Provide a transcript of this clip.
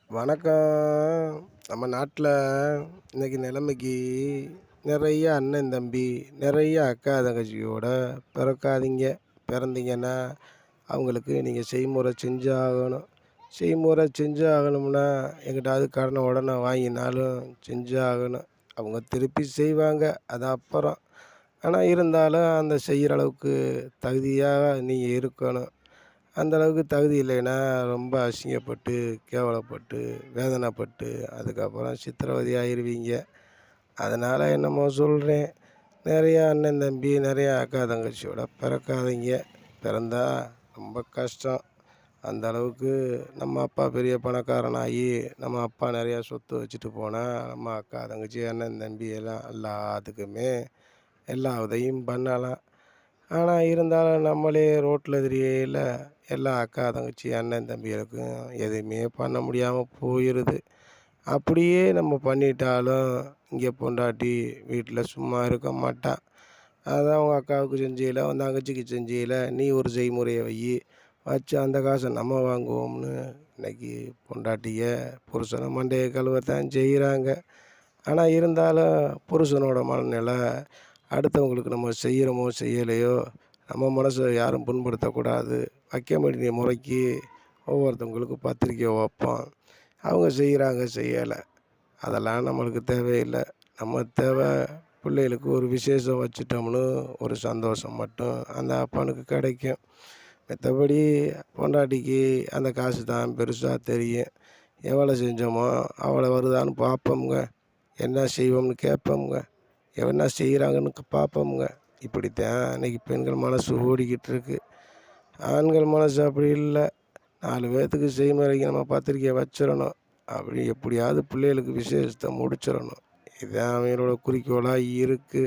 வணக்கம். நம்ம நாட்டில இன்னைக்கு நிலைமைக்கு நிறைய அண்ணன், தம்பி, நிறைய அக்கா, தங்கச்சியோட பிறக்காதீங்க. பிறந்தீங்கன்னா, அவங்களுக்கு நீங்க செய்முறை செஞ்சு ஆகணும். செய்முறை செஞ்சு ஆகணும்னா, எங்கிட்டாவது கடன உடன வாங்கினாலும் செஞ்சு ஆகணும். அவங்க திருப்பி செய்வாங்க. அது அப்புறம். ஆனா இருந்தாலும் அந்த செய்கிற அளவுக்கு தகுதியா நீங்க இருக்கணும். அந்த அளவுக்கு தகுதி இல்லைன்னா, ரொம்ப அசிங்கப்பட்டு, கேவலப்பட்டு, வேதனைப்பட்டு, அதுக்கப்புறம் சித்திரவதை ஆயிருவீங்க. அதனால என்னமோ சொல்றேன். நெறையா அண்ணன், தம்பி, நெறையா அக்கா, தங்கச்சியோட பிறக்காதீங்க. பிறந்தா ரொம்ப கஷ்டம். அந்த அளவுக்கு நம்ம அப்பா பெரிய பணக்காரனாகி, நம்ம அப்பா நெறையா சொத்து வச்சுட்டு போனா, நம்ம அக்கா, தங்கச்சி, அண்ணன், தம்பி எல்லாம் எல்லாத்துக்குமே எல்லா உதவியும் பண்ணலாம். ஆனா இருந்தாலும் நம்மளே ரோட்ல திரியில எல்லா அக்கா, தங்கச்சி, அண்ணன், தம்பிகளுக்கும் எதுவுமே பண்ண முடியாம போயிருது. அப்படியே நம்ம பண்ணிட்டாலும், இங்கே பொண்டாட்டி வீட்ல சும்மா இருக்க மாட்டா. அதான் உங்க அக்காவுக்கு செஞ்சீல, உன் தங்கச்சிக்கு செஞ்சீல, நீ ஒரு செய்முறைய வையி. வச்சு அந்த காச நம்ம வாங்குவோம்னு, இன்னைக்கு பொண்டாட்டிக புருஷன மண்டைய கழுவத்தான் செய்றாங்க. ஆனா இருந்தாலும் புருஷனோட மனநிலை, அடுத்தவங்களுக்கு நம்ம செய்கிறோமோ செய்யலையோ, நம்ம மனச யாரும் புண்படுத்தக்கூடாது. வைக்க வேண்டிய முறைக்கு ஒவ்வொருத்தவங்களுக்கு பத்திரிக்கை வைப்போம். அவங்க செய்கிறாங்க, செய்யலை. அதெல்லாம் நம்மளுக்கு தேவையில்ல. நம்ம தேவை பிள்ளைகளுக்கு ஒரு விசேஷம் வச்சுட்டோம்னு ஒரு சந்தோஷம் மட்டும் அந்த அப்பனுக்கு கிடைக்கும். மத்தபடி பொண்டாட்டிக்கு அந்த காசு தான் பெருசா தெரியும். எவ்வளோ செஞ்சோமோ அவ்வளோ வருதான்னு பார்ப்போம்ங்க. என்ன செய்வோம்னு கேட்போம்ங்க. என்ன செய்கிறாங்கன்னு பார்ப்போம்ங்க. இப்படித்தான் இன்னைக்கு பெண்கள் மனசு ஓடிக்கிட்டு இருக்கு. ஆண்கள் மனசு அப்படி இல்ல. 4 பேத்துக்கு செய்முறைக்கு நம்ம பத்திரிக்கை வச்சிரணும். அப்படி எப்படியாவது பிள்ளைகளுக்கு விசேஷத்த முடிச்சிரணும். இதுதான் அவங்களோட குறிக்கோளா இருக்கு.